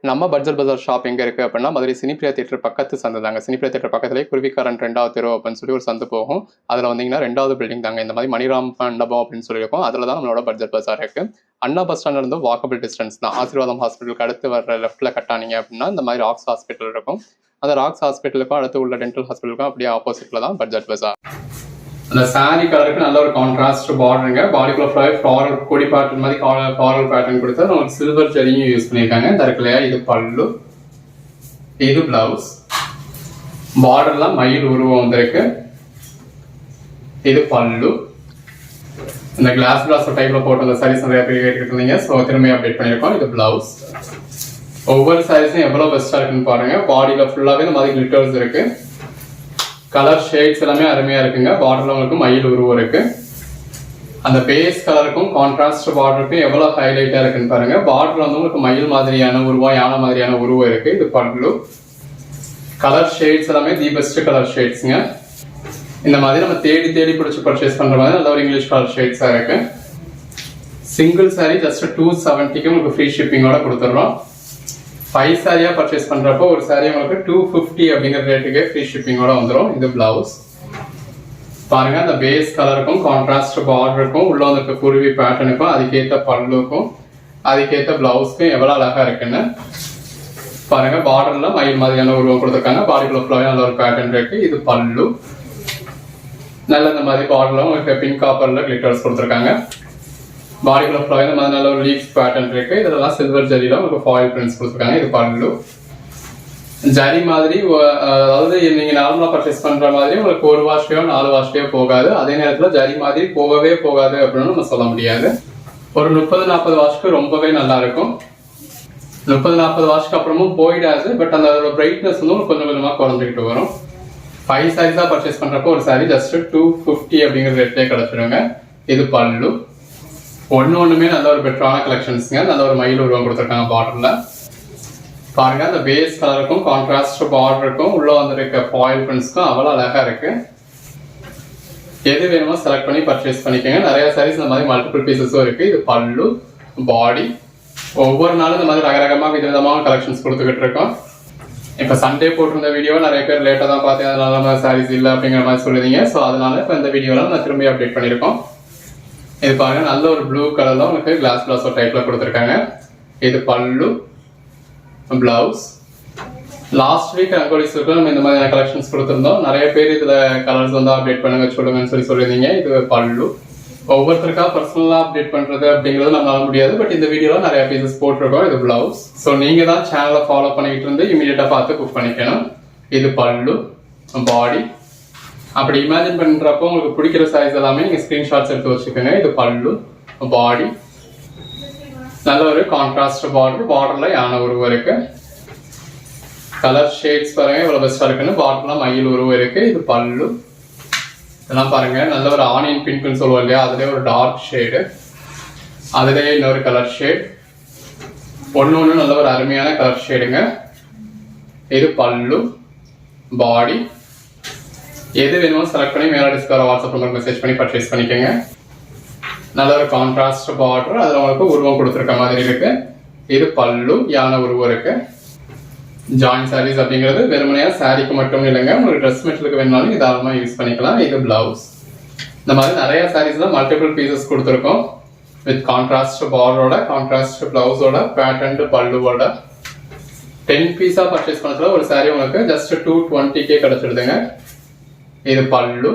நம்ம பட்ஜெட் பஜார் ஷாப் எங்கே இருக்குது அப்படின்னா மதுரை சினிப்பிரியா தியேட்டர் பக்கத்து சந்து தாங்க. சினிப்பிரியா தியேட்டர் பக்கத்துலேயே குருவிக்காரன் 2வது தெரு அப்படின்னு சொல்லி ஒரு சந்து போகும். அதில் வந்தீங்கன்னா 2வது பில்டிங் தாங்க. இந்த மாதிரி மணிராம் மண்டபம் அப்படின்னு சொல்லியிருக்கோம். அதில் தான் நம்மளோட பட்ஜெட் பஜார் இருக்குது. அண்ணா பஸ் ஸ்டாண்ட்ல இருந்து வாக்கபிள் டிஸ்டன்ஸ் தான். ஆசீர்வாதம் ஹாஸ்பிட்டலுக்கு அடுத்து வர லெஃப்ட்டில் கட்டானீங்க அப்படின்னா இந்த மாதிரி ராக்ஸ் ஹாஸ்பிட்டல் இருக்கும். அந்த ராக்ஸ் ஹாஸ்பிட்டலுக்கும் அடுத்து உள்ள டென்டல் ஹாஸ்பிட்டலுக்கும் அப்படியே ஆப்போசிட்டில் தான் பட்ஜெட் பஜார். அந்த சாரி கலருக்கு நல்ல ஒரு கான்ட்ராஸ்ட் பார்டருங்க. பாடிக்குள்ள ஃபுல்லாக ஃப்ளாரல் கொடி பேட்டர்ன் மாதிரி ஃப்ளாரல் பேட்டர்ன் கொடுத்து நமக்கு சில்வர் ஜரியும் யூஸ் பண்ணியிருக்காங்க. இந்த இருக்குல்லையா, இது பல்லு, இது பிளவுஸ். பார்டர்லாம் மயில் உருவம் வந்திருக்கு. இது பல்லு. இந்த கிளாஸ் டைப்ல போட்டு அந்த சாரீஸ் நிறைய பேர் கேட்டுக்கிட்டு இருந்தீங்க. ஸோ திரும்பி அப்டேட் பண்ணியிருக்கோம். இது பிளவுஸ். ஒவ்வொரு சாரீஸும் எவ்வளோ பெஸ்ட்டாக இருக்குன்னு பாருங்க. பாடியில் ஃபுல்லாகவே இந்த மாதிரி கிளிட்டர்ஸ் இருக்கு. கலர் ஷேட்ஸ் எல்லாமே அருமையாக இருக்குங்க. பார்டர்ல உங்களுக்கு மயில் உருவம் இருக்கு. அந்த பேஸ் கலருக்கும் கான்ட்ராஸ்ட் பார்டருக்கும் எவ்வளோ ஹைலைட்டாக இருக்குன்னு பாருங்க. பார்டர்ல வந்து உங்களுக்கு மயில் மாதிரியான உருவம், யானை மாதிரியான உருவம் இருக்கு. இது பல்லு. கலர் ஷேட்ஸ் எல்லாமே தி பெஸ்ட் கலர் ஷேட்ஸுங்க. இந்த மாதிரி நம்ம தேடி தேடி பிடிச்சி பர்ச்சேஸ் பண்ற மாதிரி நல்ல ஒரு இங்கிலீஷ் கலர் ஷேட்ஸாக இருக்கு. சிங்கிள் சாரி ஜஸ்ட் 270க்கு உங்களுக்கு ஃப்ரீ ஷிப்பிங்கோட கொடுத்துட்றோம். 5 சாரியா பர்ச்சேஸ் பண்றப்போ ஒரு சாரி உங்களுக்கு 250 அப்படிங்கிற ரேட்டுக்கு ஃப்ரீ ஷிப்பிங்கோட வந்துடும். இது பிளவுஸ் பாருங்க. அந்த பேஸ் கலருக்கும் கான்ட்ராஸ்ட் பார்டருக்கும் உள்ள வந்து குருவி பேட்டர்னுக்கும் அதுக்கேற்ற பல்லுக்கும் அதுக்கேற்ற பிளவுஸ்க்கும் எவ்வளவு அழகா இருக்குன்னு பாருங்க. பார்டர்ல மயில் மாதிரியான உருவம் கொடுத்துருக்காங்க. பாடிக்குள்ள ஃபுல்லாவே நல்ல ஒரு பேட்டர்ன் இருக்கு. இது பல்லு. நல்ல இந்த மாதிரி பார்டர்ல உங்களுக்கு பிங்க் காப்பர்ல கிளிட்டர்ஸ் கொடுத்துருக்காங்க. பாடிக்குள்ள ஃபுல்லாவே இந்த மாதிரி நல்ல ஒரு லீஃப் பேட்டர்ன் இருக்கு. இதெல்லாம் சில்வர் ஜரியில உங்களுக்கு ஃபாயில் பிரிண்ட்ஸ் கொடுத்துருக்காங்க. இது பல்லு. ஜரி மாதிரி, அதாவது நீங்க நார்மலா பர்ச்சேஸ் பண்ற மாதிரி உங்களுக்கு 1 வாஷ்லயோ 4 வாஷ்லயோ போகாது. அதே நேரத்துல ஜரி மாதிரி போகவே போகாது அப்படின்னு நம்ம சொல்ல முடியாது. ஒரு 30-40 வாஷ்க்கு ரொம்பவே நல்லா இருக்கும். 30-40 வாஷ்க்கு அப்புறமும் போயிடாது. பட் அந்த பிரைட்னஸ் வந்து கொஞ்சம் கொஞ்சமா குறைஞ்சிக்கிட்டு வரும். 5 சாரீஸா பர்ச்சேஸ் பண்றப்போ ஒரு சாரி ஜஸ்ட் 250 அப்படிங்கிற ரேட்லயே கிடைச்சிடுங்க. இது பல்லு. ஒண்ணுமே நல்ல ஒரு பெட்டரான கலெக்ஷன்ஸ்ங்க. நல்ல ஒரு மயில் உருவம் கொடுத்துருக்காங்க பார்டர்ல. பாருங்க, அந்த பேஸ் கலருக்கும் கான்ட்ராஸ்ட் பார்டருக்கும் உள்ள வந்திருக்க ஃபாயில் பிரிண்ட்ஸ்க்கும் அவ்வளோ அழகா இருக்கு. எது வேணுமோ செலக்ட் பண்ணி பர்ச்சேஸ் பண்ணிக்கோங்க. நிறைய சாரீஸ் இந்த மாதிரி மல்டிபிள் பீசஸும் இருக்கு. இது பல்லு, பாடி. ஒவ்வொரு நாளும் இந்த மாதிரி ரகரகமாக விதவிதமான கலெக்ஷன்ஸ் கொடுத்துக்கிட்டு இருக்கோம். இப்போ சண்டே போட்டிருந்த வீடியோ நிறைய பேர் லேட்டாக தான் பார்த்தேன், அதனால சாரீஸ் இல்லை அப்படிங்கிற மாதிரி சொல்லுவீங்க. ஸோ அதனால இப்போ இந்த வீடியோலாம் நான் திரும்பி அப்டேட் பண்ணியிருக்கோம். இது பாருங்க, நல்ல ஒரு ப்ளூ கலர்ல உங்களுக்கு கிளாஸ் பிளவுஸ் டைப்ல கொடுத்துருக்காங்க. இது பல்லு, பிளவுஸ். லாஸ்ட் வீக் ரங்கோலிஸ்க்கு நம்ம இந்த மாதிரியான கலெக்ஷன்ஸ் கொடுத்துருந்தோம். நிறைய பேர் இதுல கலர்ஸ் வந்து அப்டேட் பண்ணுங்க சொல்லுங்கன்னு சொல்லியிருந்தீங்க. இது பல்லு. ஒவ்வொருத்தருக்கா பர்சனலா அப்டேட் பண்றது அப்படிங்கிறது நம்மளால முடியாது. பட் இந்த வீடியோல நிறைய பீசஸ் போட்டிருக்கோம். இது பிளவுஸ். ஸோ நீங்க தான் சேனலை ஃபாலோ பண்ணிக்கிட்டு இருந்து இமீடியட்டா பார்த்து புக் பண்ணிக்கணும். இது பல்லு, பாடி. அப்படி இமேஜின் பண்றப்போ உங்களுக்கு பிடிக்கிற சைஸ் எல்லாமே நீங்க ஸ்கிரீன்ஷாட்ஸ் எடுத்து வச்சுக்கோங்க. இது பல்லு, பாடி. நல்ல ஒரு கான்ட்ராஸ்ட் பார்டர். பார்டர்ல யானை உருவம் இருக்கு. கலர் ஷேட்ஸ் பாருங்க இவ்வளவு பெஸ்டா இருக்குன்னு. பார்டர்ல மயில் உருவம் இருக்கு. இது பல்லு. இதெல்லாம் பாருங்க, நல்ல ஒரு ஆனியன் பிங்க்னு சொல்லுவோம் இல்லையா, அதுலேயே ஒரு டார்க் ஷேடு, அதுலேயே இன்னொரு கலர் ஷேட். ஒன்று நல்ல ஒரு அருமையான கலர் ஷேடுங்க. இது பல்லு, பாடி. எது வேணுமோ செலக்ட் பண்ணி மேலே டிஸ்பிளே வாட்ஸ்அப் நம்பர் மெசேஜ் பண்ணி பர்ச்சேஸ் பண்ணிக்கோங்க. நல்ல ஒரு கான்ட்ராஸ்ட் பார்டர், அதில் உங்களுக்கு உருவம் கொடுத்துருக்க மாதிரி இருக்கு. இது பல்லு, யானை உருவம் இருக்கு. ஜாயின் சாரீஸ் அப்படிங்கிறது வெறுமனையா சாரிக்கு மட்டும் இல்லைங்க, உங்களுக்கு ட்ரெஸ் மெட்டீரியலுக்கு வேணாலும் தாராளமாக யூஸ் பண்ணிக்கலாம். இது பிளவுஸ். இந்த மாதிரி நிறைய சாரீஸ்ல மல்டிபிள் பீசஸ் கொடுத்துருக்கோம். வித் கான்ட்ராஸ்ட் பார்டரோட, கான்ட்ராஸ்ட் பிளவுஸோட, பேட்டர்ன் பல்லுவோட 10 பீஸா பர்ச்சேஸ் பண்ணதுல ஒரு சாரி உங்களுக்கு ஜஸ்ட் 220K கிடைச்சிடுதுங்க. இது பல்லு,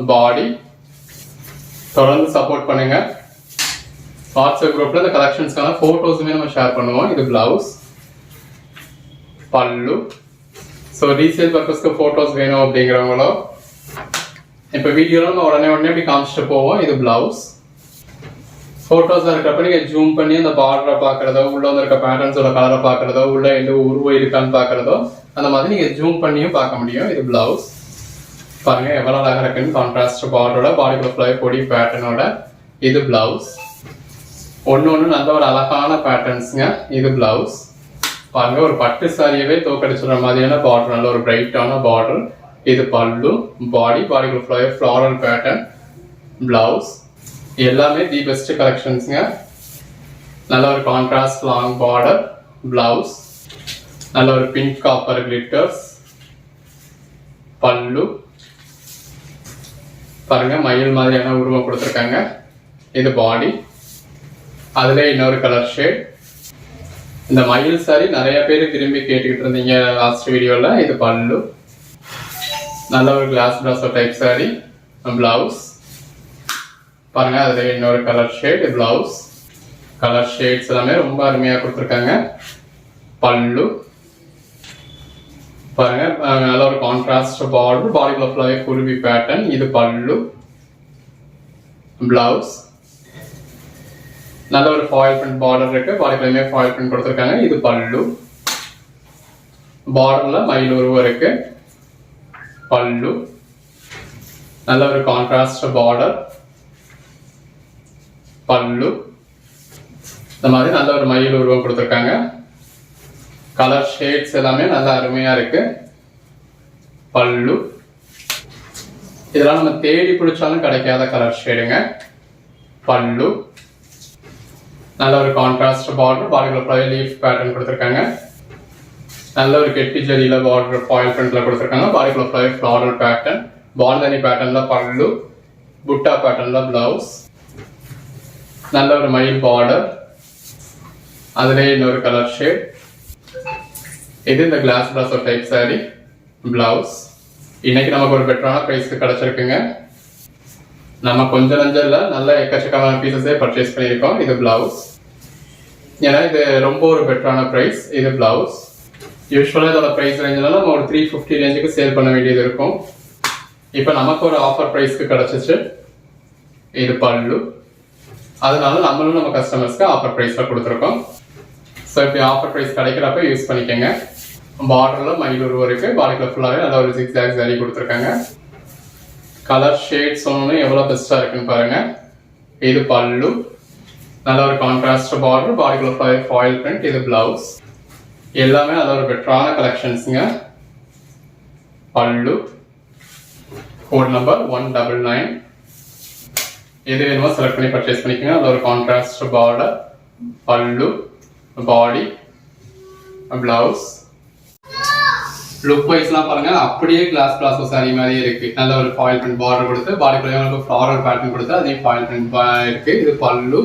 பாடி. தொடர்ந்து சப்போர்ட் பண்ணுங்க. வாட்ஸ்அப் குரூப்ல இந்த கலெக்ஷன்ஸ்க்கான போட்டோஸுமே நம்ம ஷேர் பண்ணுவோம். இது பிளவுஸ், பல்லு. ஸோ ரீசேல் பர்பஸ்க்கு போட்டோஸ் வேணும் அப்படிங்கிறவங்களோ இப்போ வீடியோல நம்ம உடனே இப்படி காமிச்சிட்டு போவோம். இது பிளவுஸ். போட்டோஸ் இருக்கிறப்ப நீங்க ஜூம் பண்ணி அந்த பார்டரை பார்க்கறதோ, உள்ள வந்து இருக்க பேட்டர்ன்ஸோட கலரை பார்க்கறதோ, உள்ள எந்த உருவம் இருக்கான்னு பார்க்கறதோ, அந்த மாதிரி நீங்க ஜூம் பண்ணியும் பார்க்க முடியும். இது பிளவுஸ். பாருங்க எவ்வளவு அழகா இருக்குன்னு. கான்ட்ராஸ்ட் பார்டரோட, பாடிக்குள்ள ஃபுல்லாவே பொடி பேட்டர்னோட. இது பிளவுஸ். ஒன்னு நல்ல ஒரு அழகான பேட்டர்ன்ஸ்ங்க. இது பிளவுஸ். பாருங்க, ஒரு பட்டு சாரியவே தோக்கடிச்சுற மாதிரியான பார்டர், நல்ல ஒரு பிரைட்டான பார்டர். இது பல்லு, பாடி. பாடிக்குள்ள ஃபுல்லாவே ஃப்ளாரல் பேட்டர்ன், பிளவுஸ். எல்லாமே தி பெஸ்ட் கலெக்ஷன்ஸ்ங்க. நல்ல ஒரு கான்ட்ராஸ்ட் லாங் பார்டர், பிளவுஸ். நல்ல ஒரு பிங்க் காப்பர் கிளிட்டர்ஸ். பல்லு பாருங்க, மயில் மாதிரியான உருவம் கொடுத்துருக்காங்க. இது பாடி. அதுல இன்னொரு கலர் ஷேட். இந்த மயில் சாரி நிறைய பேர் விரும்பி கேட்டுக்கிட்டு இருந்தீங்க லாஸ்ட் வீடியோல. இது பல்லு. நல்ல ஒரு glass brasso type sari. Blouse பாருங்க, அதுல இன்னொரு colour shade. Blouse colour shades எல்லாமே ரொம்ப அருமையா கொடுத்துருக்காங்க. பல்லு பாருங்க, நல்ல ஒரு கான்ட்ராஸ்ட் பார்டர். பாடிக்குள்ள ஃபுல்லாவே குருவி பேட்டர்ன். இது பல்லு. பிளவுஸ் நல்ல ஒரு ஃபாயில் பிரிண்ட் பார்டர் இருக்கு. பாடிக்குள்ளயுமே ஃபாயில் பிரிண்ட் கொடுத்துருக்காங்க. இது பல்லு. பார்டர்ல மயில் உருவம் இருக்கு. பல்லு நல்ல ஒரு கான்ட்ராஸ்ட் பார்டர். பல்லு இந்த மாதிரி நல்ல ஒரு மயில் உருவம் கொடுத்துருக்காங்க. கலர் ஷேட்ஸ் எல்லாமே நல்லா அருமையா இருக்கு. பல்லு இதெல்லாம் நம்ம தேடி பிடிச்சாலும் கிடைக்காத கலர் ஷேடுங்க. பல்லு நல்ல ஒரு கான்ட்ராஸ்ட் பார்டர். பாடிக்குள்ள லீஃப் பேட்டர்ன் கொடுத்துருக்காங்க. நல்ல ஒரு கெட்டி ஜரியில பார்டர் ஃபாயில் பிரிண்ட்ல கொடுத்துருக்காங்க. பாடிக்குள்ள ஃப்ளாரல் பேட்டர்ன். பால்தனி பேட்டர்ன்ல பல்லு. புட்டா பேட்டர்ன்ல பிளவுஸ். நல்ல ஒரு மயில் பார்டர். அதுலேயே இன்னொரு கலர் ஷேட். இது இந்த glass brasso type sari. Blouse இன்னைக்கு நமக்கு ஒரு பெட்டரான பிரைஸ்க்கு கிடைச்சிருக்குங்க. நம்ம கொஞ்சம் நஞ்சம் இல்லை, நல்ல எக்கச்சக்கமான பீசஸே பர்ச்சேஸ் பண்ணியிருக்கோம். இது பிளவுஸ். ஏன்னா இது ரொம்ப ஒரு பெட்டரான பிரைஸ். இது பிளவுஸ். யூஸ்வலாக இதோட பிரைஸ் ரேஞ்சில் நம்ம ஒரு 350 ரேஞ்சுக்கு சேல் பண்ண வேண்டியது இருக்கும். இப்போ நமக்கு ஒரு ஆஃபர் பிரைஸ்க்கு கிடைச்சிச்சு. இது பல்லு. அதனால நம்மளும் நம்ம கஸ்டமர்ஸ்க்கு ஆஃபர் பிரைஸ்ல கொடுத்துருக்கோம். ஸோ இப்படி ஆஃபர் ப்ரைஸ் கிடைக்கிறப்ப யூஸ் பண்ணிக்கோங்க. பார்டர்ல மயில் உருவம் இருக்கு. பாடிக்குள்ள ஃபுல்லாகவே நல்ல ஒரு ஜிக்ஸாக் சாரி கொடுத்துருக்காங்க. கலர் ஷேட்ஸ் ஒன்று எவ்வளோ பெஸ்ட்டாக இருக்குன்னு பாருங்க. இது பல்லு. நல்ல ஒரு கான்ட்ராஸ்ட் பார்டர். பாடிக்குள்ள ஃபாயில் பிரிண்ட். இது பிளவுஸ். எல்லாமே நல்ல ஒரு பெட்டரான கலெக்ஷன்ஸுங்க. பல்லு. Code number 199. எது வேணுமோ செலக்ட் பண்ணி பர்ச்சேஸ் பண்ணிக்கோங்க. நல்ல ஒரு கான்ட்ராஸ்ட் பார்டர். பல்லு. பாடி. பிளவுஸ். லுக் வைஸ்லாம் பாருங்க, அப்படியே கிளாஸ் பிளாசோ சாரி மாதிரியே இருக்கு. நல்ல ஒரு ஃபாயில் பிரிண்ட் பார்டர் கொடுத்து பாடிக்குள்ளே உங்களுக்கு ஃப்ளாரல் பேட்டர்ன் கொடுத்து அதையும் ஃபாயில் பிரிண்ட் இருக்கு. இது பல்லு.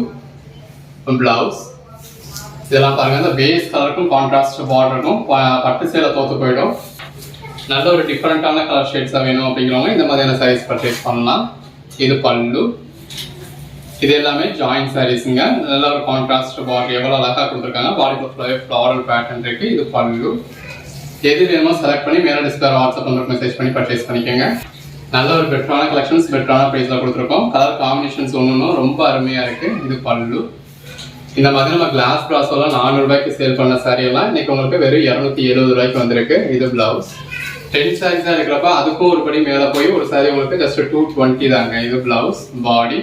பிளவுஸ் இதெல்லாம் பாருங்க, இந்த பேஸ் கலருக்கும் கான்ட்ராஸ்ட் பார்டருக்கும் பட்டு சேலை தோத்து போயிடும். நல்ல ஒரு டிஃப்ரெண்டான கலர் ஷேட்ஸாக வேணும் அப்படிங்கிறவங்க இந்த மாதிரியான சாரீஸ் பர்ச்சேஸ் பண்ணலாம். இது பல்லு. இது எல்லாமே ஜாயிண்ட் சாரீஸுங்க. நல்ல ஒரு கான்ட்ராஸ்ட் பார்டர் எவ்வளோ அழகாக கொடுத்துருக்காங்க. பாடிக்குள்ள ஃப்ளாரல் பேட்டர்ன் இருக்கு. இது பல்லு. எது வேணுமோ செலக்ட் பண்ணி மேலே டிஸ்பிளே வாட்ஸ்அப் நம்பருக்கு மெசேஜ் பண்ணி பர்ச்சேஸ் பண்ணிக்கோங்க. நல்ல ஒரு பெட்டரான கலெக்ஷன்ஸ் பெட்டரான ப்ரைஸில் கொடுத்துருக்கோம். கலர் காம்பினேஷன்ஸ் ஒன்று ரொம்ப அருமையாக இருக்கு. இது பல்லு. இந்த மாதிரி நம்ம கிளாஸ் பிராஸோலாம் 400 ரூபாய்க்கு சேல் பண்ண சாரியெல்லாம் இன்னைக்கு உங்களுக்கு வெறும் 270 ரூபாய்க்கு வந்திருக்கு. இது பிளவுஸ். 10 சாரீஸ் தான் இருக்கிறப்ப அதுக்கும் ஒரு படி மேலே போய் ஒரு சாரி உங்களுக்கு ஜஸ்ட் 220 தாங்க. இது பிளவுஸ். பாடி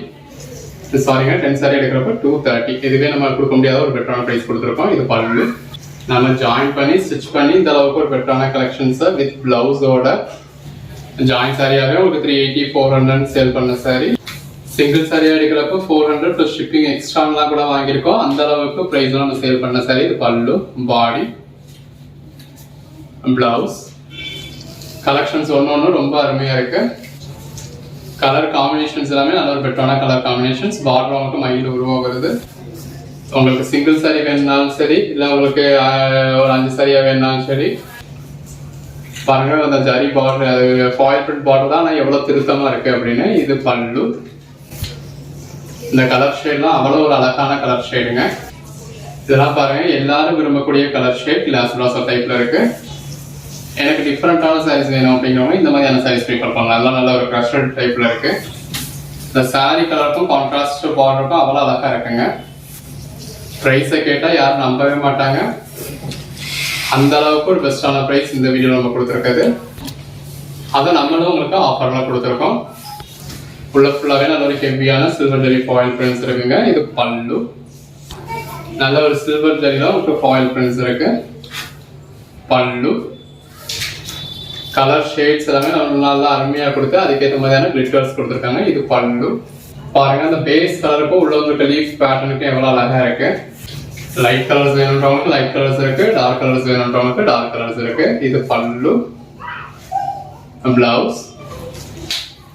சாரிங்க, 10 சாரி எடுக்கிறப்ப 230. இதுவே நம்ம கொடுக்க முடியாத ஒரு பெட்டரான ப்ரைஸ் கொடுத்துருக்கோம். இது பல்லு. நம்ம ஜாயின் பண்ணி ஸ்டிச் பண்ணி இந்த அளவுக்கு ஒரு பெட்டரான கலெக்ஷன்ஸை வித் பிளவுஸோட ஜாயின் சாரியாகவே ஒரு 380 400 சேல் பண்ண சாரி. சிங்கிள் சாரியா எடுக்கிறப்ப 400 ப்ளஸ் ஷிப்பிங் எக்ஸ்ட்ராலாம் கூட வாங்கியிருக்கோம். அந்த அளவுக்கு ப்ரைஸ் நம்ம சேல் பண்ண சாரி. இது பல்லு. பாடி. பிளவுஸ். கலெக்ஷன்ஸ் ஒன்று ரொம்ப அருமையா இருக்கு. கலர் காம்பினேஷன்ஸ் எல்லாமே நல்ல ஒரு பெட்டரான கலர் காம்பினேஷன்ஸ். பார்டர் உங்களுக்கு மயில் உருவம் வருது. உங்களுக்கு சிங்கிள் சாரி வேணுனாலும் சரி, இல்லை உங்களுக்கு ஒரு 5 சாரியா வேணுனாலும் சரி. பாருங்க, அந்த ஜரி பார்டர் அது ஃபாயில் பிரிண்ட் பார்டர் தான், ஆனால் எவ்வளோ திருத்தமா இருக்கு அப்படின்னு. இது பல்லு. இந்த கலர் ஷேட்லாம் அவ்வளோ ஒரு அழகான கலர் ஷேடுங்க. இதெல்லாம் பாருங்க, எல்லாரும் விரும்பக்கூடிய கலர் ஷேட். கிளாஸ் பிராசோ டைப்ல இருக்கு. எனக்கு டிஃப்ரெண்டான சாரீஸ் வேணும் அப்படிங்கிறவங்க இந்த மாதிரியான சாரீஸ் ப்ரிஃபர் பண்ணலாம். எல்லாம் நல்ல ஒரு க்ரஷட் டைப்ல இருக்கு. இந்த சாரி கலருக்கும் கான்ட்ராஸ்ட் பார்டருக்கும் அவ்வளோ அழகா இருக்குங்க. ப்ரைஸை கேட்டால் யாரும் நம்பவே மாட்டாங்க. அந்த அளவுக்கு ஒரு பெஸ்டான ப்ரைஸ் இந்த வீடியோ நம்ம கொடுத்துருக்குது. அதை நம்மளும் உங்களுக்கு ஆஃபர்லாம் கொடுத்துருக்கோம். ஃபுல்லாகவே நல்ல ஒரு ஹெவியான சில்வர் ஜெரி ஃபாயில் பிரிண்ட்ஸ் இருக்குங்க. இது பல்லு. நல்ல ஒரு சில்வர் ஜெரியில் உங்களுக்கு ஃபாயில் பிரிண்ட்ஸ் இருக்கு. பல்லு. கலர் ஷேட்ஸ் எல்லாமே நல்லா அருமையாக கொடுத்து அதுக்கேற்ற மாதிரியான கிளிட்டர்ஸ் கொடுத்துருக்காங்க. இது பல்லு. பாருங்க, அந்த பேஸ் கலருக்கும் உள்ள வந்துருக்க லீஃப் பேட்டர்னுக்கும் எவ்வளோ அழகா இருக்கு. லைட் கலர்ஸ் வேணுன்றவங்களுக்கு லைட் கலர்ஸ் இருக்கு, டார்க் கலர்ஸ் வேணுன்றவங்களுக்கு டார்க் கலர்ஸ் இருக்கு. இது பல்லு, பிளவுஸ்.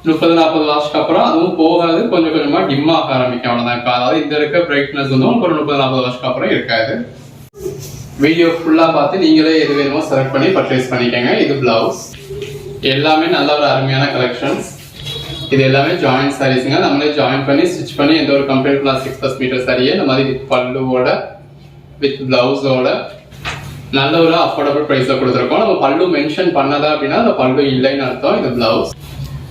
30-40 வாஷ்க்கு அப்புறம் அதுவும் போகாது, கொஞ்சம் கொஞ்சமா டிம் ஆக ஆரம்பிக்கும், அவ்வளவுதான். இப்போ அதாவது இந்த இருக்க பிரைட்னஸ் வந்து உங்களுக்கு ஒரு 30-40 வாஷ்க்கு அப்புறம் இருக்காது. வீடியோ ஃபுல்லா பார்த்து நீங்களே எது வேணுமோ செலக்ட் பண்ணி பர்ச்சேஸ் பண்ணிக்கோங்க. இது பிளவுஸ். எல்லாமே நல்ல ஒரு அருமையான கலெக்ஷன்ஸ். இது எல்லாமே ஜாயிண்ட் சாரீஸ்ங்க. நம்மளே ஜாயின் பண்ணி ஸ்டிச் பண்ணி எந்த ஒரு கம்பெனி 6+ மீட்டர் சாரியே இந்த மாதிரி வித் பல்லுவோட வித் பிளவுஸோட நல்ல ஒரு அஃபோர்டபுள் பிரைஸ்ல கொடுத்துருக்கோம். நம்ம பல்லு மென்ஷன் பண்ணதா அப்படின்னா அந்த பல்லு இல்லைன்னு அர்த்தம். இது பிளவுஸ்.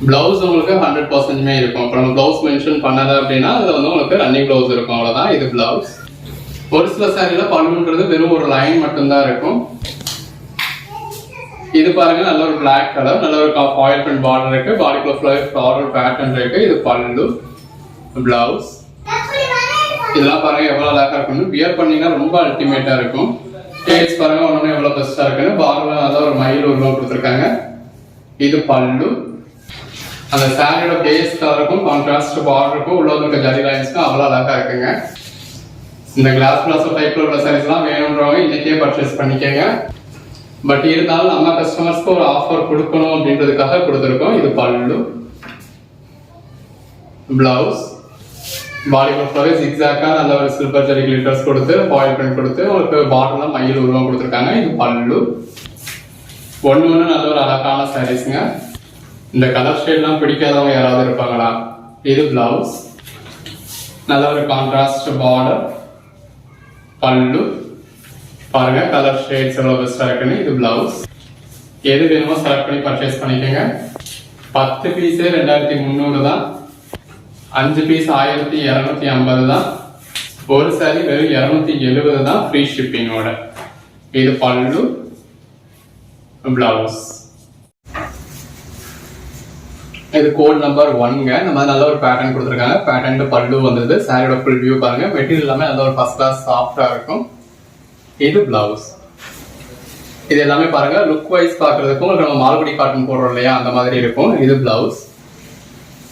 பிளவுஸ் உங்களுக்கு 100% இருக்கும். இப்போ நம்ம பிளவுஸ் மென்ஷன் பண்ணதா அப்படின்னா அதுல வந்து உங்களுக்கு ரன்னிங் பிளவுஸ் இருக்கும், அவ்வளவுதான். இது பிளவுஸ். ஒரு சில சாரியில பல்லுன்றது வெறும் ஒரு லைன் மட்டும்தான் இருக்கும். இது பாருங்க, நல்ல ஒரு பிளாக் கலர், நல்ல ஒரு ஃபாயில் பிரிண்ட் பார்டர் இருக்கு, பாடிக்குள்ள ஃப்ளோரல் பேட்டர்ன் இருக்கு. இது பல்லு, பிளவுஸ். இதெல்லாம் பாருங்க எவ்வளவு அழகா இருக்குன்னு. வியர் பண்ணீங்கன்னா ரொம்ப அல்டிமேட்டா இருக்கும். ஷேட்ஸ் பாருங்க ஒன்னொன்னு எவ்வளவு பெஸ்டா இருக்குன்னு. பார்டர்ல நல்ல ஒரு மயில் உருவம் கொடுத்துருக்காங்க. இது பல்லு. அந்த சாரியோட பேஸ் கலருக்கும் கான்ட்ராஸ்ட் பார்டருக்கும் உள்ள இருக்க ஜரி லைன்ஸ்க்கும் அவ்வளவு அழகா இருக்குங்க. இந்த கிளாஸ் பிளாஸ் டைப்ல உள்ள சாரீஸ் எல்லாம் வேணும்ன்றவங்க இன்னைக்கே பர்ச்சேஸ் பண்ணிக்கோங்க. பட் இருந்தாலும் நம்ம கஸ்டமர்ஸ்க்கு ஒரு ஆஃபர் கொடுக்கணும் அப்படின்றதுக்காக கொடுத்துருக்கோம். இது பல்லு, பிளவுஸ். பாடிக்குள்ள ஃபுல்லாவே ஜிக்ஸாக்கா நல்ல ஒரு சில்வர் ஜரி கிளிட்டர்ஸ் கொடுத்து ஃபாயில் பிரிண்ட் கொடுத்து உங்களுக்கு பார்டர்ல மயில் உருவம் கொடுத்துருக்காங்க. இது பல்லு. ஒண்ணு நல்ல ஒரு அழகான சாரீஸ்ங்க. இந்த கலர் ஷேட்லாம் பிடிக்காதவங்க யாராவது இருப்பாங்களா? இது பிளவுஸ். நல்ல ஒரு கான்ட்ராஸ்ட் பார்டர், பல்லு. பாருங்க கலர் ஷேட்ஸ் எவ்வளவு பெஸ்டா இருக்குன்னு. இது பிளவுஸ். எது வேணுமோ செலக்ட் பண்ணி பர்ச்சேஸ் பண்ணிக்கோங்க. 10 பீஸே 2300 தான், 5 பீஸ் 1250 தான், ஒரு சாரி வெறும் 270 தான் ஃப்ரீ ஷிப்பிங்கோட. இது பல்லு, பிளவுஸ். இது கோட் நம்பர் 1ங்க. நம்ம நல்ல ஒரு பேட்டர்ன் கொடுத்துருக்காங்க. பேட்டர்ன் பல்லு வந்தது. சாரியோட ஃபுல் வியூ பாருங்க. மெட்டீரியல் எல்லாமே நல்ல ஒரு ஃபர்ஸ்ட் கிளாஸ் சாஃப்டா இருக்கும். இது பிளவுஸ். இது எல்லாமே பாருங்க லுக் வைஸ் பாக்குறதுக்கும் நம்ம மால்குடி காட்டன் போடுறோம் இல்லையா, அந்த மாதிரி இருக்கும். இது பிளவுஸ்.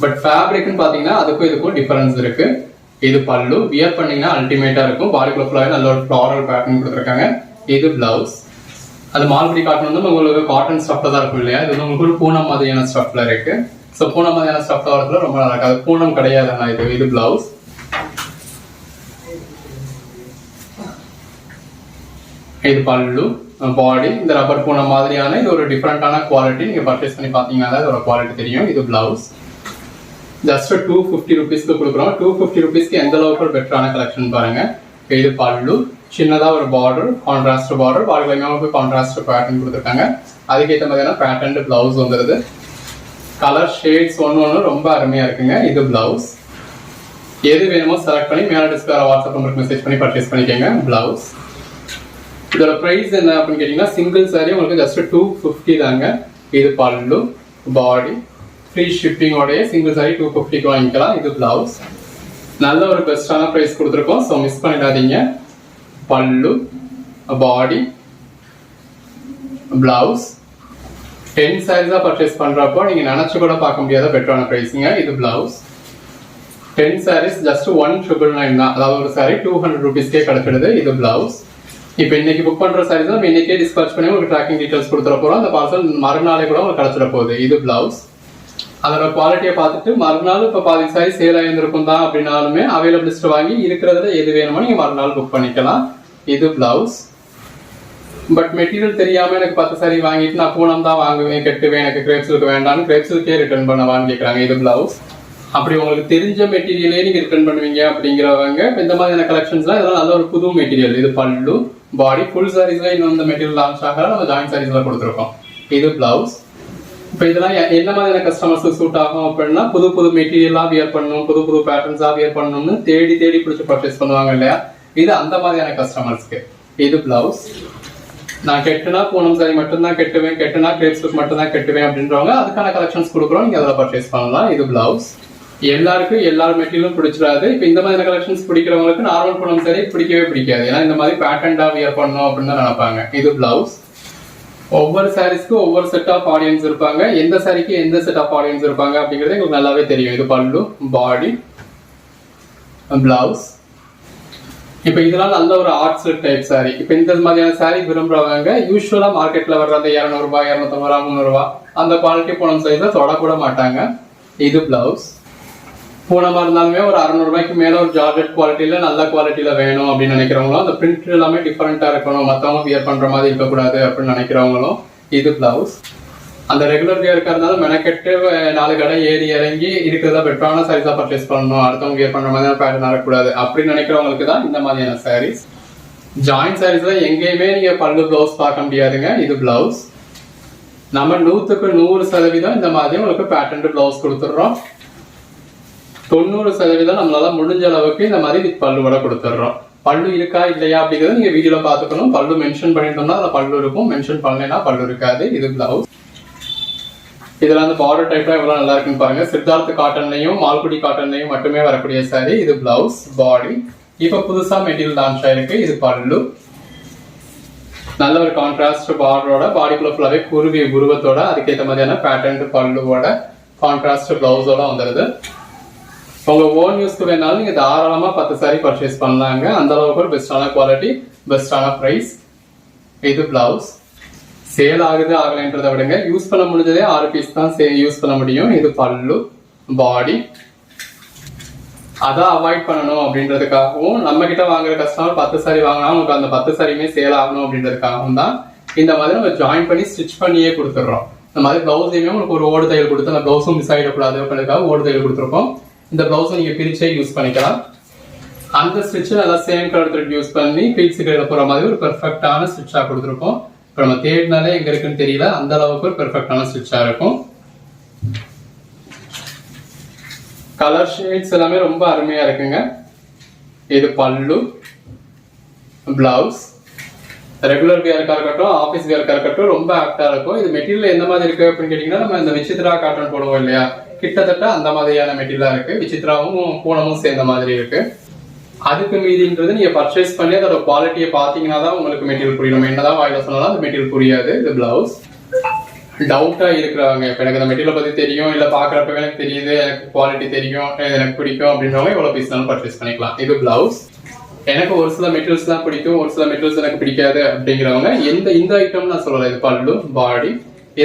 பட் ஃபேப்ரிக்னு பாத்தீங்கன்னா அதுக்கும் இதுக்கும் டிஃபரன்ஸ் இருக்கு. இது பல்லு. வியர் பண்ணீங்கன்னா அல்டிமேட்டா இருக்கும். பாடிக்குள்ள ஃபுல்லாவே நல்ல ஒரு ஃப்ளாரல் பேட்டர்ன் கொடுத்துருக்காங்க. இது பிளவுஸ். அது மால்குடி காட்டன் வந்து உங்களுக்கு காட்டன் ஸ்டஃப்ல தான் இருக்கும் இல்லையா, இது வந்து உங்களுக்கு பூனம் மாதிரியான ஸ்டஃப்ல இருக்கு. ஸோ பூனம் மாதிரியான ஸ்டஃப்ல வரதுல ரொம்ப நல்லா இருக்கு. அது பூனம் கிடையாதுண்ணா இது. இது பிளவுஸ். இது பல்லு, பாடி. இந்த ரப்பர் பூனம் மாதிரியான இது ஒரு டிஃபரெண்டான குவாலிட்டி. நீங்க பர்ச்சேஸ் பண்ணி பாத்தீங்கன்னா இதோட குவாலிட்டி தெரியும். இது பிளவுஸ். ஜஸ்ட் 250 ருபீஸ்க்கு கொடுக்குறோம். 250 ருபீஸ்க்கு எந்த அளவுக்கு ஒரு பெட்டரான கலெக்ஷன் பாருங்க. இது பல்லு. சின்னதா ஒரு பார்டர், கான்ட்ராஸ்ட் பார்டர், பாடிக்கு கான்ட்ராஸ்ட் பேட்டர்ன் கொடுத்துருக்காங்க. அதுக்கேற்ற மாதிரியான பேட்டர்ன் பிளவுஸ் வந்துருது. கலர் ஷேட்ஸ் ஒன்று ரொம்ப அருமையா இருக்குங்க. இது பிளவுஸ். எது வேணுமோ செலக்ட் பண்ணி மேல டிஸ்பிளே வாட்ஸ்அப் நம்பருக்கு மெசேஜ் பண்ணி பர்ச்சேஸ் பண்ணிக்கோங்க. பிளவுஸ். இதோட பிரைஸ் என்ன அப்படின்னு கேட்டீங்கன்னா சிங்கிள் சாரி உங்களுக்கு ஜஸ்ட் 250 தாங்க. இது பல்லு, பாடி, ஃப்ரீ ஷிப்பிங்கோடய சிங்கிள் சாரி 250க்கு வாங்கிக்கலாம். இது பிளவுஸ். நல்ல ஒரு பெஸ்டான பிரைஸ் கொடுத்துருக்கோம். ஸோ மிஸ் பண்ணிடாதீங்க. பல்லு, பாடி, பிளவுஸ். 10 சாரீஸா பர்ச்சேஸ் பண்றப்போ நீங்க நினைச்சு கூட பார்க்க முடியாத பெட்டரான பிரைஸிங்க. இது பிளவுஸ். 10 சாரீஸ் ஜஸ்ட் 199 தான். அதாவது ஒரு சாரி 200 ருபீஸ்க்கே கிடைச்சிடுது. இது பிளவுஸ். இப்போ இன்னைக்கு புக் பண்ற சாரீஸ் நம்ம இன்னைக்கே டிஸ்பேச் பண்ணி உங்களுக்கு ட்ராக்கிங் டீடைல்ஸ் கொடுத்துட போறோம். அந்த பார்சல் மறுநாளே கூட உங்களுக்கு கிடைச்சிட போகுது. இது பிளவுஸ். அதோட குவாலிட்டியை பார்த்துட்டு மறுநாள் இப்போ பாதி சாரி சேல் ஆயிருந்திருக்கும் தான் அப்படின்னாலுமே அவைலபிள் லிஸ்ட் வாங்கி இருக்கிறதுல எது வேணுமோ நீங்க மறுநாள் புக் பண்ணிக்கலாம். இது பிளவுஸ். பட் மெட்டீரியல் தெரியாம எனக்கு 10 சாரி வாங்கிட்டு நான் பூனம் தான் வாங்குவேன், கெட்டுவேன், எனக்கு கிரேப் சில்க் வேண்டாம்னு கிரேப் சில்கே ரிட்டர்ன் பண்ணவான்னு கேட்கறாங்க. இது பிளவுஸ். அப்படி உங்களுக்கு தெரிஞ்ச மெட்டீரியலே நீங்க ரிட்டர்ன் பண்ணுவீங்க அப்படிங்கிறவங்க இந்த மாதிரியான கலெக்ஷன்ஸ்லாம் இதெல்லாம் நல்ல ஒரு புது மெட்டீரியல். இது பல்லு, பாடி. ஃபுல் சாரீஸ்ல இன்னும் இந்த மெட்டீரியல் லான்ச் ஆக நம்ம ஜாயிண்ட் சாரீஸ்ல கொடுத்துருக்கோம். இது பிளவுஸ். இப்போ இதெல்லாம் என்ன மாதிரியான கஸ்டமர்ஸ் சூட் ஆகும் அப்படின்னா புது புது மெட்டீரியலா வியர் பண்ணணும், புது புது பேட்டர்ன்ஸா வியர் பண்ணணும்னு தேடி தேடி பிடிச்சி பர்ச்சேஸ் பண்ணுவாங்க இல்லையா, இது அந்த மாதிரியான கஸ்டமர்ஸ்க்கு. இது பிளவுஸ். நான் கெட்டுனா பூனம் சாரி மட்டும்தான் கெட்டுவேன், கெட்டுனா கிரேப் சில்க் மட்டும்தான் கெட்டுவேன் அப்படின்றவங்க அதுக்கான கலெக்ஷன்ஸ் கொடுக்குறோம். நீங்க அதில் பர்ச்சேஸ் பண்ணலாம். இது பிளவுஸ். எல்லாருக்கும் எல்லா மெட்டீரியலும் பிடிச்சிடாது. இப்போ இந்த மாதிரி கலெக்ஷன்ஸ் பிடிக்கிறவங்களுக்கு நார்மல் பூனம் சாரி பிடிக்கவே பிடிக்காது. ஏன்னா இந்த மாதிரி பேட்டர்ன்டா வியர் பண்ணணும் அப்படின்னு நினைப்பாங்க. இது பிளவுஸ். ஒவ்வொரு சாரீஸ்க்கு ஒவ்வொரு செட் ஆஃப் ஆடியன்ஸ் இருப்பாங்க. எந்த சாரிக்கு எந்த செட் ஆஃப் ஆடியன்ஸ் இருப்பாங்க அப்படிங்கிறது உங்களுக்கு நல்லாவே தெரியும். இது பல்லு, பாடி, பிளவுஸ். இப்போ இதெல்லாம் நல்ல ஒரு ஆர்ட்ஸ் டைப் சாரி. இப்போ இந்த மாதிரியான சாரி விரும்புறவங்க யூஸ்வலா மார்க்கெட்ல வர்ற அந்த 200 ரூபாய் 250 ரூபாய் 300 ரூபாய் அந்த குவாலிட்டி பூனம் சைஸை தொடக்கூட மாட்டாங்க. இது பிளவுஸ். பூனமா இருந்தாலுமே ஒரு 600 ரூபாய்க்கு மேல ஒரு ஜார்ஜெட் குவாலிட்டியில நல்ல குவாலிட்டியில வேணும் அப்படின்னு நினைக்கிறவங்களும், அந்த பிரிண்ட் எல்லாமே டிஃபரெண்டா இருக்கணும், மற்றவங்க வியர் பண்ற மாதிரி இருக்கக்கூடாது அப்படின்னு நினைக்கிறவங்களும் இது பிளவுஸ். அந்த ரெகுலர் வியர்க்கா இருந்தாலும் மெனக்கெட்டு 4 கடை ஏறி இறங்கி இருக்கிறதா பெட்டரான சாரீஸா பர்ச்சேஸ் பண்ணணும், அடுத்தவங்க வியர் பண்ற மாதிரி பேட்டர்ன் வரக்கூடாது அப்படின்னு நினைக்கிறவங்களுக்கு தான் இந்த மாதிரியான சாரீஸ். ஜாயிண்ட் சாரீஸ்ல எங்கேயுமே நீங்க பல்லு பிளவுஸ் பார்க்க முடியாதுங்க. இது பிளவுஸ். நம்ம 100க்கு 100% இந்த மாதிரி உங்களுக்கு பேட்டர்ன் பிளவுஸ் கொடுத்துடுறோம். 90% நம்மளால முடிஞ்ச அளவுக்கு இந்த மாதிரி பல்லுவோட கொடுத்துடுறோம். பல்லு இருக்கா இல்லையா அப்படிங்கிறத நீங்க வீடியோல பாத்துக்கணும். பல்லு மென்ஷன் பண்ணிட்டோம்னா அதுல பல்லு இருக்கும், மென்ஷன் பண்ணலைன்னா பல்லு இருக்காது. இது பிளவுஸ். இதுல அந்த பார்டர் டைப்லாம் எவ்வளவு நல்லா இருக்குன்னு பாருங்க. சித்தார்த் காட்டன்லயும் மால்குடி காட்டன்லயும் மட்டுமே வரக்கூடிய சாரி. இது பிளவுஸ். பாடி இப்ப புதுசா மெட்டீரியல் லான்ச் ஆயிருக்கு. இது பல்லு. நல்ல ஒரு கான்ட்ராஸ்ட் பார்டரோட, பாடிக்குள்ள ஃபுல்லாவே குருவி உருவத்தோட, அதுக்கேற்ற மாதிரியான பேட்டர்ன் பல்லுவோட கான்ட்ராஸ்ட் பிளவுஸோட வந்துருது. உங்க ஓன் யூஸ்க்கு வேணாலும் நீங்க தாராளமா 10 சாரி பர்ச்சேஸ் பண்ணலாங்க. அந்த அளவுக்கு ஒரு பெஸ்டான குவாலிட்டி, பெஸ்டான பிரைஸ். இது பிளவுஸ். சேல் ஆகுது ஆகலைன்றதை விடுங்க, யூஸ் பண்ண முடிஞ்சதே 6 பீஸ் தான் யூஸ் பண்ண முடியும். இது பல்லு. பாடி அதான் அவாய்ட் பண்ணணும் அப்படின்றதுக்காகவும், நம்ம கிட்ட வாங்குற கஸ்டமர் 10 சாரி வாங்கினா உங்களுக்கு அந்த 10 சாரியுமே சேல் ஆகணும் அப்படின்றதுக்காகவும் தான் இந்த மாதிரி நம்ம ஜாயின் பண்ணி ஸ்டிச் பண்ணியே கொடுத்துடுறோம். இந்த மாதிரி பிளவுஸையுமே உங்களுக்கு ஒரு ஓடு தையல் கொடுத்து அந்த பிளவுஸும் மிஸ் ஆகிடக்கூடாது அப்படின்றதுக்காக ஓடு தையல் கொடுத்துருக்கோம். இந்த பிளவுஸை நீங்க பிரிச்சே யூஸ் பண்ணிக்கலாம். அந்த ஸ்டிச் நல்லா சேம் கலர் த்ரெட் யூஸ் பண்ணி பீட்ஸுக்கு எழுத போற மாதிரி ஒரு பெர்ஃபெக்டான ஸ்டிச்சா கொடுத்துருக்கோம். இப்போ நம்ம தேடினாலே எங்க இருக்குன்னு தெரியல, அந்த அளவுக்கு ஒரு பெர்ஃபெக்டான ஸ்டிச்சா இருக்கும். கலர் ஷேட்ஸ் எல்லாமே ரொம்ப அருமையா இருக்குங்க. இது பல்லு. பிளவுஸ். ரெகுலர் வியர்க்கா இருக்கட்டும், ஆஃபீஸ் வியர்க்கா இருக்கட்டும் ரொம்ப ஆக்டா இருக்கும். இது மெட்டீரியல் எந்த மாதிரி இருக்கு அப்படின்னு கேட்டீங்கன்னா, நம்ம இந்த விசித்ரா காட்டன் போடுவோம் இல்லையா, கிட்டத்தட்ட அந்த மாதிரியான மெட்டீரியலா இருக்கு. விசித்ராவும் பூனமும் சேர்ந்த மாதிரி இருக்கு. அதுக்கு மீதின்றது நீங்க பர்ச்சேஸ் பண்ணி அதோட குவாலிட்டியை பாத்தீங்கன்னா தான் உங்களுக்கு மெட்டீரியல் புரியும். என்னதான் வாயில சொன்னாலும் அந்த மெட்டீரியல் புரியாது. இது பிளவுஸ். டவுட்டா இருக்கிறவங்க, இப்ப எனக்கு இந்த மெட்டீரியல் பத்தி தெரியும், இல்ல பாக்குறப்ப எனக்கு தெரியுது, எனக்கு குவாலிட்டி தெரியும், எனக்கு பிடிக்கும் அப்படின்றவங்க எவ்வளவு பீஸ் பர்ச்சேஸ் பண்ணிக்கலாம். இது பிளவுஸ். எனக்கு ஒரு சில மெட்டீரியல்ஸ் தான் பிடிக்கும், ஒரு சில மெட்டீரியல்ஸ் எனக்கு பிடிக்காது அப்படிங்கிறவங்க இந்த ஐட்டம் நான் சொல்லல. இது பல்லு. பாடி.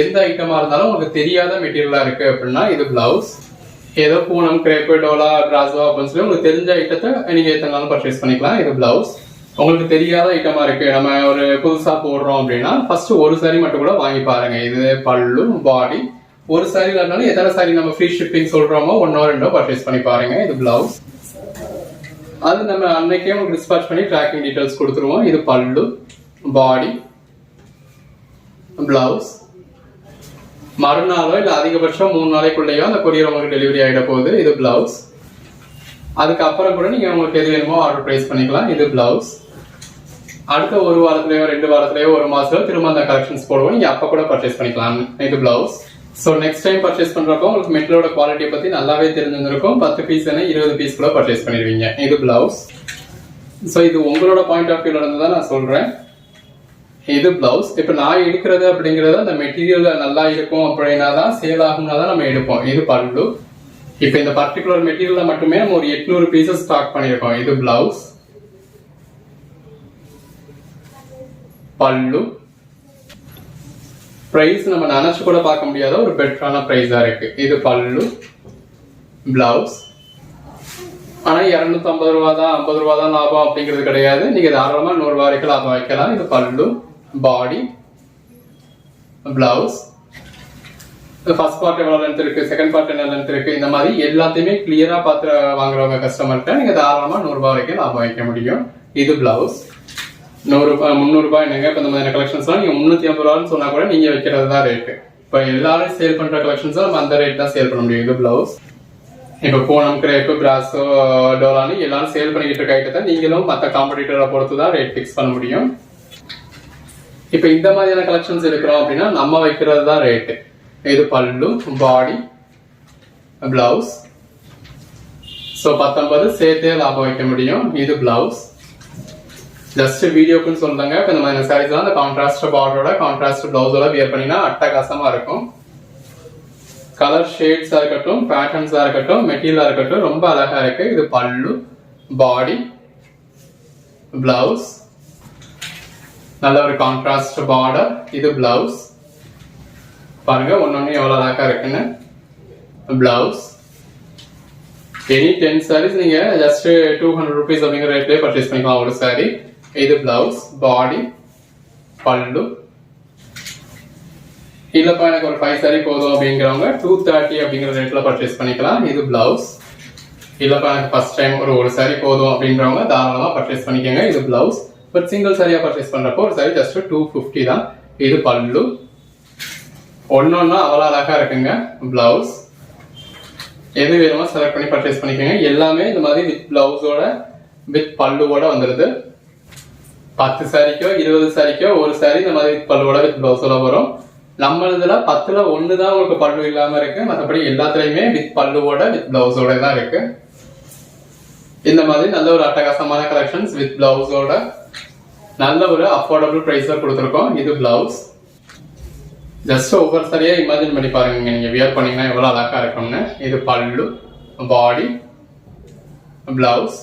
எந்த ஐட்டமா இருந்தாலும் உங்களுக்கு தெரியாத மெட்டீரியலா இருக்கு அப்படின்னா இது பிளவுஸ். ஏதோ பூனம், கிரேப்பு, டோலா, பிராசோ அப்படின்னு சொல்லி உங்களுக்கு தெரிஞ்ச ஐட்டத்தை நீங்க எத்தனாலும் பர்ச்சேஸ் பண்ணிக்கலாம். இது பிளவுஸ். உங்களுக்கு தெரியாத ஐட்டமா இருக்கு, நம்ம ஒரு புதுசா போடுறோம் அப்படின்னா ஃபர்ஸ்ட் ஒரு சாரி மட்டும் கூட வாங்கி பாருங்க. இது பல்லு. பாடி. ஒரு சாரி இல்லைனாலும் எத்தனை சாரி நம்ம ஃப்ரீ ஷிப்பிங் சொல்றோமோ 1 or 2 பர்ச்சேஸ் பண்ணி பாருங்க. இது பிளவுஸ். அது நம்ம அன்னைக்கே உங்களுக்கு டிஸ்பாச் பண்ணி ட்ராக்கிங் டீடைல்ஸ் கொடுத்துருவோம். இது பல்லு. பாடி. பிளவுஸ். மறுநாளோ இல்ல அதிகபட்சம் 3 நாளைக்குள்ளேயோ அந்த கொரியர் உங்களுக்கு டெலிவரி ஆகிட போகுது. இது பிளவுஸ். அதுக்கப்புறம் கூட நீங்க உங்களுக்கு எது வேணுமோ ஆர்டர் பிளேஸ் பண்ணிக்கலாம். இது பிளவுஸ். அடுத்த 1 வாரத்திலயோ 2 வாரத்திலயோ 1 மாசத்துலயோ திரும்ப அந்த கலெக்ஷன்ஸ் போடுவோம், நீங்க அப்ப கூட பர்ச்சேஸ் பண்ணிக்கலாம். இது blouse. So next time purchase பண்றப்போ உங்களுக்கு மெட்டீரியலோட குவாலிட்டியை பத்தி நல்லாவே தெரிஞ்சிருக்கும். 10 பீஸ் 20 பீஸ் கூட பர்ச்சேஸ் பண்ணிடுவீங்க. இது பிளவுஸ். ஸோ இது உங்களோட பாயிண்ட் ஆஃப் வியூல இருந்து தான் நான் சொல்றேன். இது பிளவுஸ். இப்ப நான் எடுக்கிறது அப்படிங்கறது அந்த மெட்டீரியல் நல்லா இருக்கும் அப்படின்னா தான், சேல் ஆகும்னா தான் நம்ம எடுப்போம். இது பல்லு. இப்ப இந்த பர்டிகுலர் மெட்டீரியல்ல மட்டுமே நம்ம ஒரு 800 பீசஸ் ஸ்டாக் பண்ணிருக்கோம். இது பிளவுஸ். பல்லு. பிரைஸ் நம்ம நினைச்சு கூட பார்க்க முடியாத ஒரு பெட்டரான பிரைஸா இருக்கு. இது பல்லு. பிளவுஸ். ஆனா 250 ரூபா தான் 50 ரூபா தான் லாபம் அப்படிங்கிறது கிடையாது. நீங்க தாராளமா 100 ரூபா வரைக்கும் லாபம் வைக்கலாம். இது பல்லு. பாடி. பிளவுஸ். ஃபர்ஸ்ட் பார்ட் எவ்வளவு லென்த் இருக்கு, செகண்ட் பார்ட் என்ன லென்த் இருக்கு, இந்த மாதிரி எல்லாத்தையுமே கிளியரா பார்த்து வாங்குறவங்க கஸ்டமர்கிட்ட நீங்க தாராளமா 100 ரூபாய் வரைக்கும் லாபம் வைக்க முடியும். இது பிளவுஸ். 100 ரூபாய் 300 ரூபாய் என்னங்க இப்ப இந்த மாதிரி கலெக்ஷன்ஸ் எல்லாம் நீங்க 350 ரூபான்னு சொன்னா கூட நீங்க வைக்கிறது தான் ரேட்டு. இப்ப எல்லாரும் சேல் பண்ற கலெக்ஷன்ஸ் நம்ம அந்த ரேட் தான் சேல் பண்ண முடியும். இது பிளவுஸ். இப்ப பூனம், கிரேப்பு, பிராசோ, டோலானு எல்லாரும் சேல் பண்ணிக்கிட்டு இருக்க ஐட்டத்தை நீங்களும் மற்ற காம்படிட்டரை பொறுத்து தான் ரேட் பிக்ஸ் பண்ண முடியும். இப்ப இந்த மாதிரியான கலெக்ஷன்ஸ் எடுக்கிறோம் அப்படின்னா நம்ம வைக்கிறது தான் ரேட்டு. இது பல்லு. பாடி. பிளவுஸ். ஸோ 19 சேர்த்தே லாபம் வைக்க முடியும். இது பிளவுஸ். ஜஸ்ட் வீடியோக்குன்னு சொல்லுங்க. இப்போ இந்த மாதிரி சாரீஸ் அந்த கான்ட்ராஸ்ட் பார்டரோட கான்ட்ராஸ்ட் பிளவுஸோட வியர் பண்ணினா அட்டகாசமா இருக்கும். கலர் ஷேட்ஸா இருக்கட்டும், பேட்டர்ன்ஸா இருக்கட்டும், மெட்டீரியலா இருக்கட்டும் ரொம்ப அழகா இருக்கு. இது பல்லு. பாடி. பிளவுஸ், நல்ல ஒரு கான்ட்ராஸ்ட் பார்டர். இது பிளவுஸ் பாருங்க, ஒன்னொன்னு எவ்வளவு அழகா இருக்குன்னு. பிளவுஸ் எனி 10 sarees நீங்க ஜஸ்ட் 200 rupees அப்படிங்கிற ரேட்லயே பர்ச்சேஸ் பண்ணிக்கலாம் ஒரு saree. இது பிளவுஸ், பாடி, பல்லு. இல்லப்பா எனக்கு ஒரு 5 saree போதும் அப்படிங்கிறவங்க 230 அப்படிங்கிற ரேட்ல பர்ச்சேஸ் பண்ணிக்கலாம். இது பிளவுஸ். இல்லப்பா எனக்கு ஃபர்ஸ்ட் டைம் ஒரு saree போதும் அப்படின்றவங்க தாராளமா பர்ச்சேஸ் பண்ணிக்கோங்க. இது blouse. But single Saria purchase பண்றப்போ ஒரு saree ஜஸ்ட் 250 தான். இது பல்லு. ஒன்னொன்னா அவ்வளவு அழகா இருக்குங்க. பிளவுஸ் எது வேணுமோ செலக்ட் பண்ணி பர்ச்சேஸ் பண்ணிக்கோங்க. எல்லாமே இந்த மாதிரி வித் பிளவுஸோட வித் பல்லுவோட வந்துருது. 10 சாரிக்கோ 20 சாரிக்கோ ஒரு saree இந்த மாதிரி வித் பல்லுவோட வித் பிளவுஸோட வரும். நம்ம இதுல 10ல 1 தான் உங்களுக்கு பல்லு இல்லாம இருக்கு. மற்றபடி எல்லாத்துலயுமே வித் பல்லுவோட வித் பிளவுஸோட தான் இருக்கு. இந்த மாதிரி நல்ல ஒரு அட்டகாசமான கலெக்ஷன்ஸ் வித் பிளவுஸோட நல்ல ஒரு அஃபோர்டபுள் பிரைஸ்ல கொடுத்துருக்கோம். இது பிளவுஸ். ஜஸ்ட் ஒவ்வொரு சரியா இமேஜின் பண்ணி பாருங்க, நீங்க வியர் பண்ணீங்கன்னா எவ்வளவு அழகா இருக்கும்னு. இது பல்லு, பாடி, பிளவுஸ்.